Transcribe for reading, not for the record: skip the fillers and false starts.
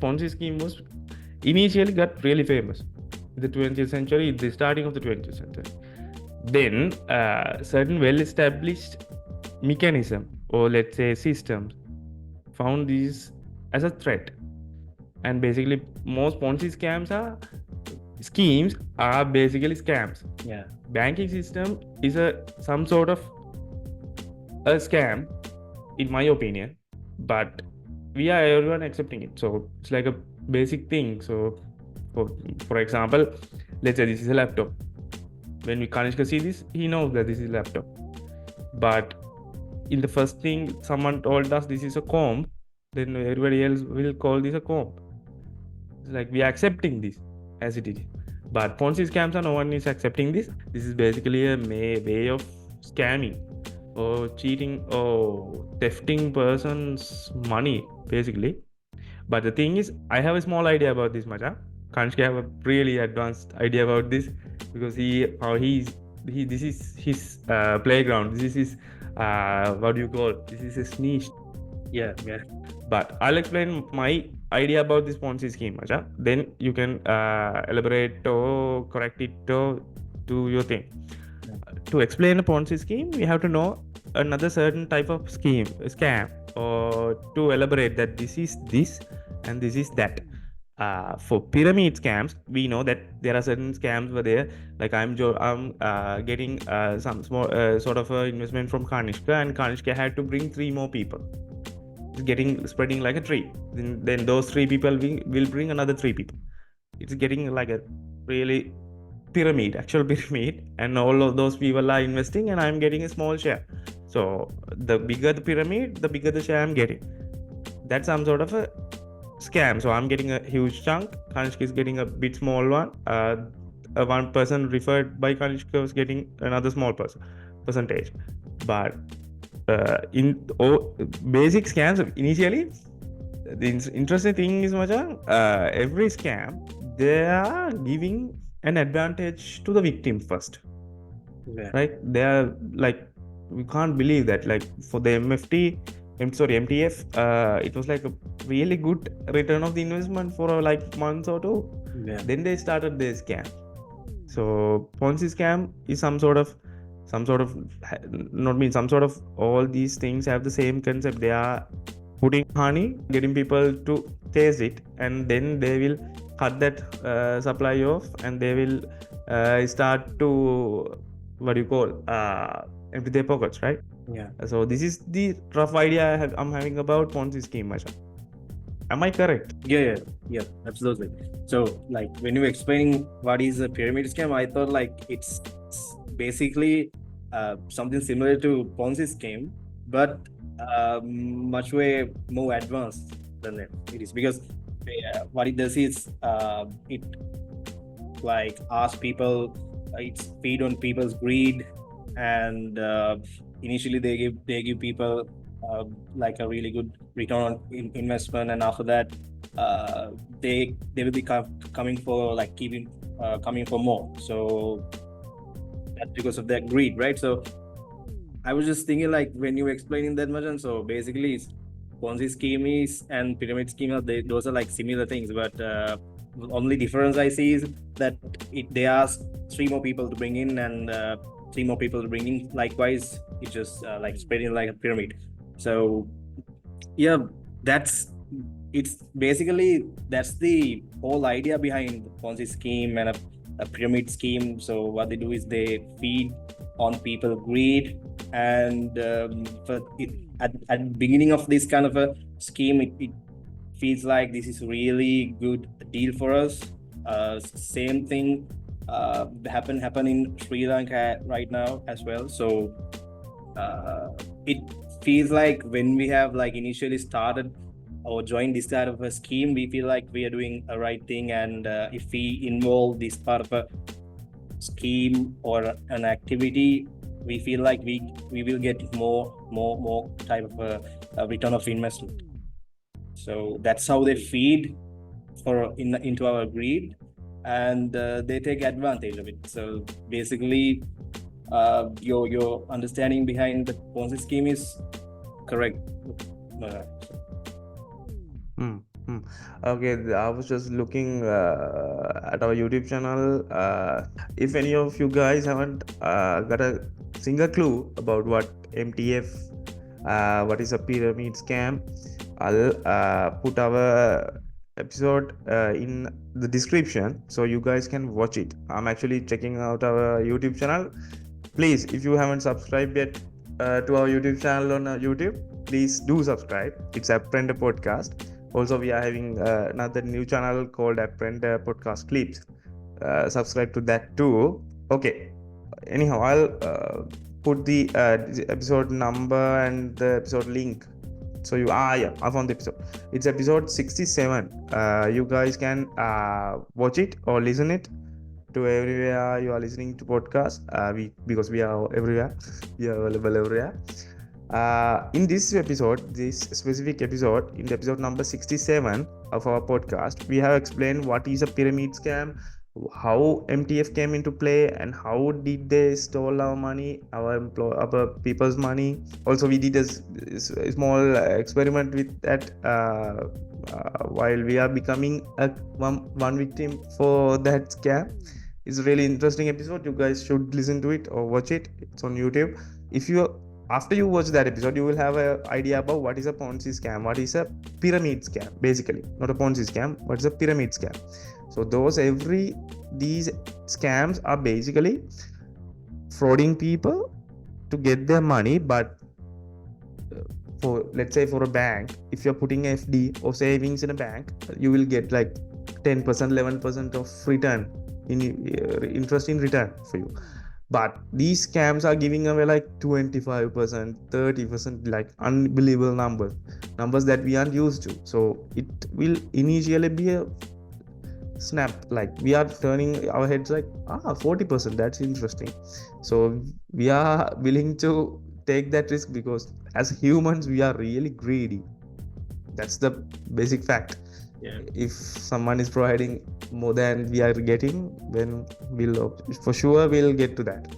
Ponzi scheme was initially got really famous in the 20th century, the starting of the 20th century. Then certain well-established mechanism, or let's say systems, found these as a threat. And basically most Ponzi schemes are basically scams. Yeah. Banking system is some sort of a scam, in my opinion, but we are everyone accepting it, so it's like a basic thing. So for example, let's say this is a laptop. When Kanishka see this, he knows that this is a laptop, but in the first thing someone told us this is a comb, then everybody else will call this a comb. It's like we are accepting this as it is. But Ponzi scams are, no one is accepting this. This is basically a way of scamming or cheating or thefting person's money, basically. But the thing is, I have a small idea about this, Macha. Kanishka have a really advanced idea about this, because this is his playground. This is his what do you call? This is his niche. Yeah. But I'll explain my idea about this Ponzi scheme, Macha. Then you can elaborate or correct it or do your thing. To explain a Ponzi scheme, we have to know another certain type of scam, or to elaborate that this is this and this is that. For pyramid scams, we know that there are certain scams where there, like I'm getting some small sort of investment from Kanishka, and Kanishka had to bring 3 more people. It's spreading like a tree. Then those 3 people will bring another 3 people. It's getting like a really actual pyramid, and all of those people are investing and I'm getting a small share. So the bigger the pyramid, the bigger the share I'm getting. That's some sort of a scam. So I'm getting a huge chunk, Kanishka is getting a bit small one. One person referred by Kanishka was getting another small percentage. But in basic scams, initially, the interesting thing is, every scam, they are giving an advantage to the victim first. Yeah. Right? They are like, we can't believe that, like for the MTF, it was like a really good return of the investment for like months or 2. Yeah. Then they started their scam. So Ponzi scam is some sort of all these things have the same concept. They are putting honey, getting people to taste it, and then they will cut that supply off, and they will start to empty their pockets, right? Yeah. So this is the rough idea I'm having about Ponzi scheme, Masha. Am I correct? Yeah, absolutely. So like when you were explaining what is a pyramid scam, I thought like it's basically something similar to Ponzi scheme, but much way more advanced than it is, because what it does is it like asks people, it's feed on people's greed, and initially they give people like a really good return on investment, and after that they will be coming for like coming for more. So that's because of their greed, right? So I was just thinking, like when you were explaining that much, and so basically Ponzi scheme and pyramid scheme, those are like similar things, but only difference I see is that they ask 3 more people to bring in, and 3 more people to bring in. Likewise, it's just like spreading like a pyramid. So yeah, that's the whole idea behind the Ponzi scheme and a pyramid scheme. So what they do is they feed on people greed, and at the beginning of this kind of a scheme, it feels like this is really good deal for us. Same thing happen in Sri Lanka right now as well. So it feels like when we have like initially started or joined this kind of a scheme, we feel like we are doing a right thing, and if we involve this part of a scheme or an activity, we feel like we will get more type of a return of investment. So that's how they feed into our greed, and they take advantage of it. So basically your understanding behind the Ponzi scheme is correct. Okay, I was just looking at our YouTube channel. If any of you guys haven't got a single clue about what MTF, what is a pyramid scam, I'll put our episode in the description so you guys can watch it. I'm actually checking out our YouTube channel. Please, if you haven't subscribed yet to our YouTube channel on YouTube, please do subscribe. It's Aprender Podcast. Also, we are having another new channel called Aprender Podcast Clips. Subscribe to that too. Okay. Anyhow, I'll put the episode number and the episode link. So yeah, I found the episode. It's episode 67. You guys can watch it or listen it to everywhere you are listening to podcast. Because we are everywhere, we are available everywhere. In this specific episode, in the episode number 67 of our podcast, we have explained what is a pyramid scam, how MTF came into play, and how did they stole our money, our people's money. Also, we did a small experiment with that while we are becoming one victim for that scam. It's a really interesting episode. You guys should listen to it or watch it. It's on YouTube. After you watch that episode, you will have an idea about what is a Ponzi scam, what is a pyramid scam, basically. Not a Ponzi scam, but it's a pyramid scam. So these scams are basically frauding people to get their money. But for, let's say, for a bank, if you're putting FD or savings in a bank, you will get like 10%, 11% of return in interest in return for you. But these scams are giving away like 25%, 30%, like unbelievable numbers that we aren't used to. So it will initially be a snap, like we are turning our heads like 40%, that's interesting. So we are willing to take that risk because as humans we are really greedy. That's the basic fact. Yeah. If someone is providing more than we are getting, then we'll for sure we'll get to that.